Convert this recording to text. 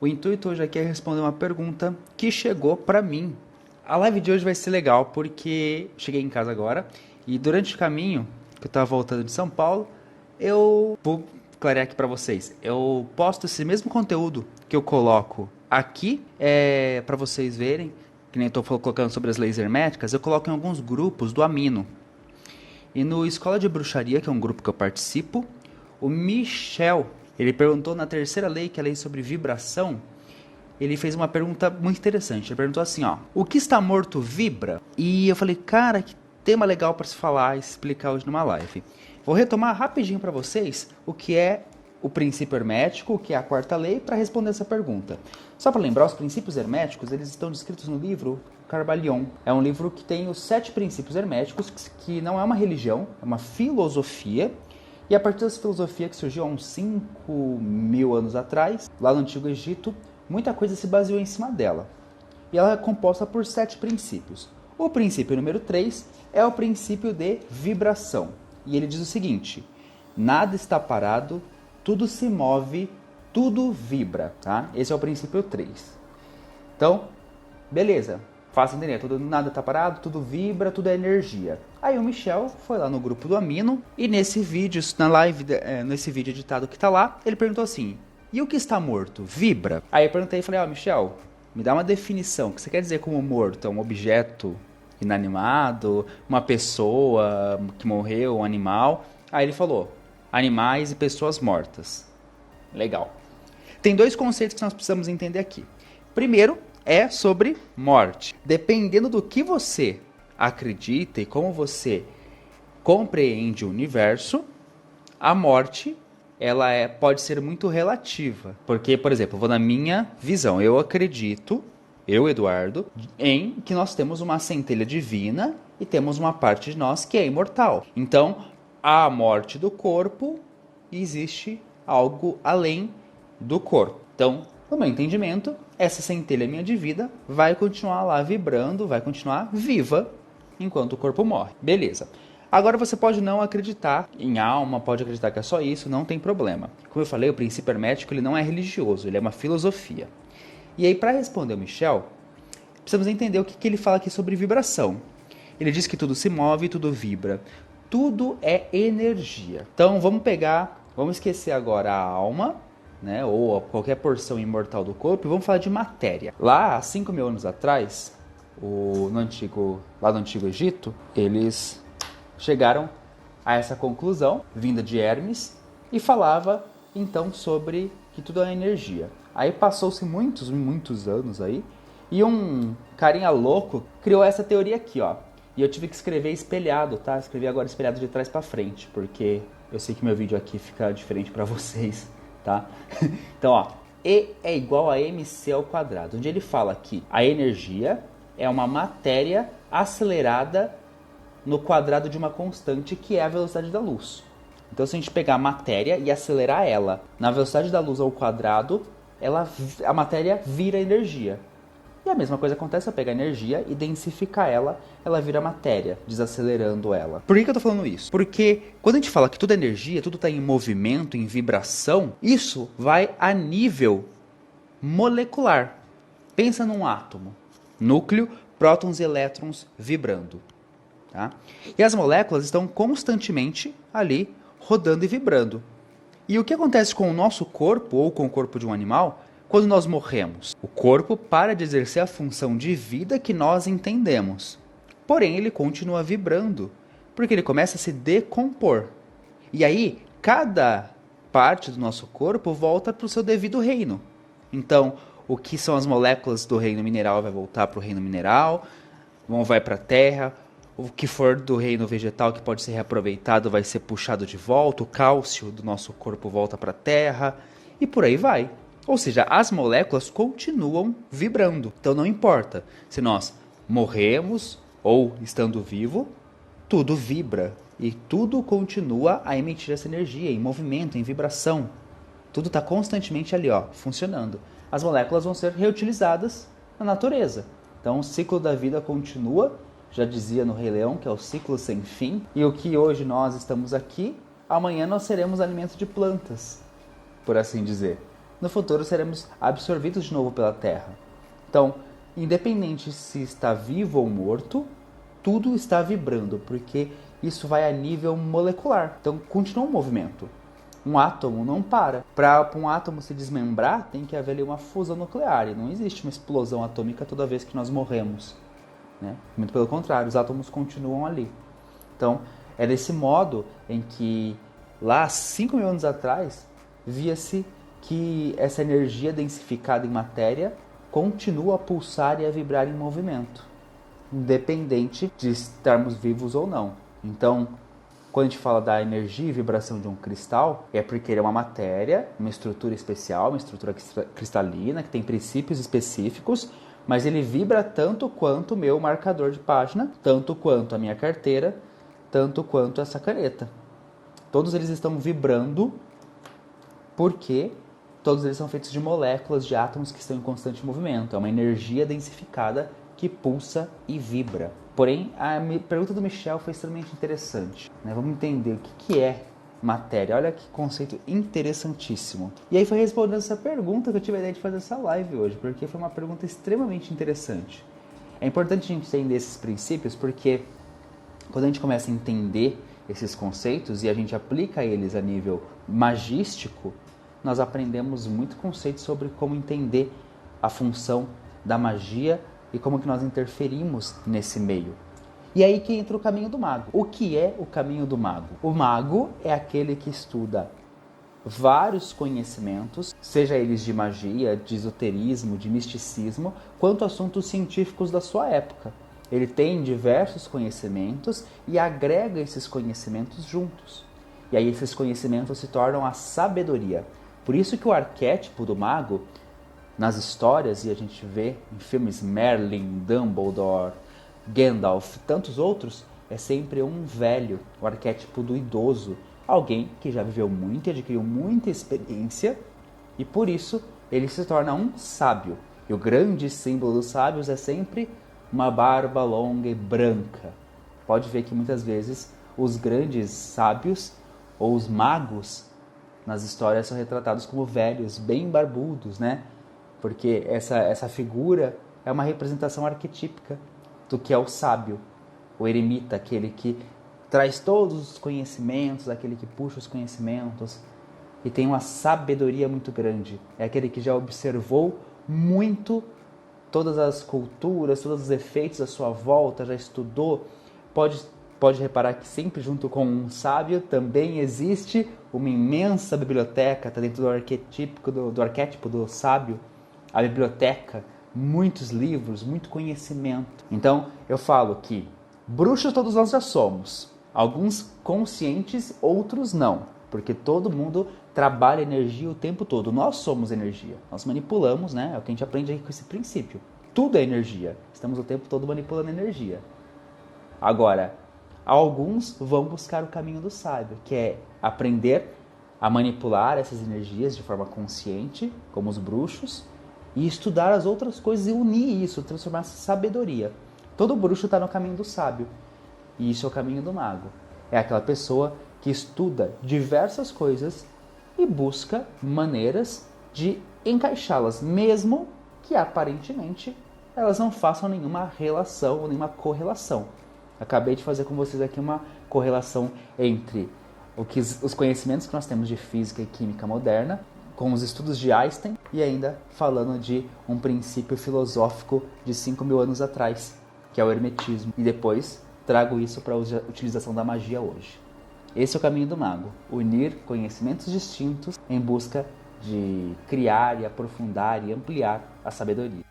O intuito hoje aqui é responder uma pergunta que chegou para mim. A live de hoje vai ser legal porque cheguei em casa agora e durante o caminho que eu estava voltando de São Paulo, eu vou clarear aqui para vocês. Eu posto esse mesmo conteúdo que eu coloco aqui para vocês verem, que nem estou colocando sobre as leis herméticas, eu coloco em alguns grupos do Amino. E no Escola de Bruxaria, que é um grupo que eu participo, o Michel, ele perguntou na terceira lei, que é a lei sobre vibração, ele fez uma pergunta muito interessante. Ele perguntou assim, ó, o que está morto vibra? E eu falei, cara, que tema legal para se falar e explicar hoje numa live. Vou retomar rapidinho para vocês o que é o princípio hermético, o que é a quarta lei, para responder essa pergunta. Só para lembrar, os princípios herméticos, eles estão descritos no livro Kybalion. É um livro que tem os 7 princípios herméticos, que não é uma religião, é uma filosofia. E a partir dessa filosofia que surgiu há uns 5.000 anos atrás, lá no Antigo Egito, muita coisa se baseou em cima dela. E ela é composta por 7 princípios. O princípio número 3 é o princípio de vibração. E ele diz o seguinte, nada está parado, tudo se move, tudo vibra, tá? Esse é o princípio 3. Então, beleza, fácil entender, nada está parado, tudo vibra, tudo é energia. Aí o Michel foi lá no grupo do Amino e nesse vídeo, na live, nesse vídeo editado que tá lá, ele perguntou assim, e o que está morto, vibra? Aí eu perguntei e falei, Michel, me dá uma definição, o que você quer dizer como morto? É um objeto inanimado, uma pessoa que morreu, um animal? Aí ele falou, animais e pessoas mortas. Legal. Tem 2 conceitos que nós precisamos entender aqui. Primeiro é sobre morte. Dependendo do que você acredita e como você compreende o universo, a morte ela pode ser muito relativa. Porque, por exemplo, vou na minha visão, eu acredito, eu, Eduardo, em que nós temos uma centelha divina e temos uma parte de nós que é imortal. Então, a morte do corpo existe algo além do corpo. Então, no meu entendimento, essa centelha minha de vida vai continuar lá vibrando, vai continuar viva enquanto o corpo morre. Beleza. Agora você pode não acreditar em alma, pode acreditar que é só isso, não tem problema. Como eu falei, o princípio hermético ele não é religioso, ele é uma filosofia. E aí, para responder o Michel, precisamos entender o que ele fala aqui sobre vibração. Ele diz que tudo se move, tudo vibra. Tudo é energia. Então vamos esquecer agora a alma, né, ou qualquer porção imortal do corpo, e vamos falar de matéria. Lá, há 5.000 anos atrás, lá no Antigo Egito, eles chegaram a essa conclusão, vinda de Hermes, e falava então sobre que tudo é energia. Aí passou-se muitos anos aí, e um carinha louco criou essa teoria aqui, ó. E eu tive que escrever espelhado, tá? Escrevi agora espelhado de trás para frente, porque eu sei que meu vídeo aqui fica diferente para vocês, tá? Então, ó, E é igual a mc ao quadrado, onde ele fala que a energia é uma matéria acelerada no quadrado de uma constante que é a velocidade da luz. Então, se a gente pegar a matéria e acelerar ela na velocidade da luz ao quadrado, a matéria vira energia. E a mesma coisa acontece ao pegar energia e densificar ela vira matéria, desacelerando ela. Por que eu tô falando isso? Porque quando a gente fala que tudo é energia, tudo está em movimento, em vibração, isso vai a nível molecular. Pensa num átomo, núcleo, prótons e elétrons vibrando. Tá? E as moléculas estão constantemente ali rodando e vibrando. E o que acontece com o nosso corpo ou com o corpo de um animal quando nós morremos? O corpo para de exercer a função de vida que nós entendemos. Porém, ele continua vibrando, porque ele começa a se decompor. E aí, cada parte do nosso corpo volta para o seu devido reino. Então, o que são as moléculas do reino mineral vai voltar para o reino mineral, vai para a terra. O que for do reino vegetal que pode ser reaproveitado vai ser puxado de volta, o cálcio do nosso corpo volta para a terra e por aí vai. Ou seja, as moléculas continuam vibrando. Então não importa se nós morremos ou estando vivo, tudo vibra e tudo continua a emitir essa energia em movimento, em vibração. Tudo está constantemente ali, ó, funcionando. As moléculas vão ser reutilizadas na natureza. Então o ciclo da vida continua. Já dizia no Rei Leão, que é o ciclo sem fim. E o que hoje nós estamos aqui, amanhã nós seremos alimento de plantas, por assim dizer. no futuro seremos absorvidos de novo pela Terra. Então, independente se está vivo ou morto, tudo está vibrando, porque isso vai a nível molecular. Então, continua um movimento. Um átomo não para. Para um átomo se desmembrar, tem que haver ali uma fusão nuclear. E não existe uma explosão atômica toda vez que nós morremos, né? Muito pelo contrário, os átomos continuam ali. Então, é desse modo em que, lá 5 mil anos atrás, via-se que essa energia densificada em matéria continua a pulsar e a vibrar em movimento, independente de estarmos vivos ou não. Então, quando a gente fala da energia e vibração de um cristal, é porque ele é uma matéria, uma estrutura especial, uma estrutura cristalina, que tem princípios específicos, mas ele vibra tanto quanto o meu marcador de página, tanto quanto a minha carteira, tanto quanto essa caneta. Todos eles estão vibrando porque todos eles são feitos de moléculas, de átomos que estão em constante movimento. É uma energia densificada que pulsa e vibra. Porém, a pergunta do Michel foi extremamente interessante, né? Vamos entender o que é matéria. Olha que conceito interessantíssimo. E aí foi respondendo essa pergunta que eu tive a ideia de fazer essa live hoje, porque foi uma pergunta extremamente interessante. É importante a gente entender esses princípios, porque quando a gente começa a entender esses conceitos e a gente aplica eles a nível magístico, nós aprendemos muito conceito sobre como entender a função da magia e como que nós interferimos nesse meio. E aí que entra o caminho do mago. O que é o caminho do mago? O mago é aquele que estuda vários conhecimentos, seja eles de magia, de esoterismo, de misticismo, quanto assuntos científicos da sua época. Ele tem diversos conhecimentos e agrega esses conhecimentos juntos. E aí esses conhecimentos se tornam a sabedoria. Por isso que o arquétipo do mago, nas histórias, e a gente vê em filmes Merlin, Dumbledore, Gandalf, tantos outros, é sempre um velho, o arquétipo do idoso. Alguém que já viveu muito e adquiriu muita experiência e por isso ele se torna um sábio. E o grande símbolo dos sábios é sempre uma barba longa e branca. Pode ver que muitas vezes os grandes sábios ou os magos nas histórias são retratados como velhos, bem barbudos, né? Porque essa figura é uma representação arquetípica do que é o sábio, o eremita, aquele que traz todos os conhecimentos, aquele que puxa os conhecimentos e tem uma sabedoria muito grande. É aquele que já observou muito todas as culturas, todos os efeitos à sua volta, já estudou. Pode reparar que sempre junto com um sábio também existe uma imensa biblioteca, está dentro do arquétipo do sábio, a biblioteca, muitos livros, muito conhecimento. Então eu falo que bruxos todos nós já somos, alguns conscientes, outros não, porque todo mundo trabalha energia o tempo todo. Nós somos energia, nós manipulamos, né? É o que a gente aprende aí com esse princípio. Tudo é energia, estamos o tempo todo manipulando energia. Agora, alguns vão buscar o caminho do sábio, que é aprender a manipular essas energias de forma consciente, como os bruxos, e estudar as outras coisas e unir isso, transformar essa sabedoria. Todo bruxo está no caminho do sábio, e isso é o caminho do mago. É aquela pessoa que estuda diversas coisas e busca maneiras de encaixá-las, mesmo que aparentemente elas não façam nenhuma relação ou nenhuma correlação. Acabei de fazer com vocês aqui uma correlação entre os conhecimentos que nós temos de física e química moderna, com os estudos de Einstein e ainda falando de um princípio filosófico de 5 mil anos atrás, que é o hermetismo. E depois trago isso para a utilização da magia hoje. Esse é o caminho do mago, unir conhecimentos distintos em busca de criar e aprofundar e ampliar a sabedoria.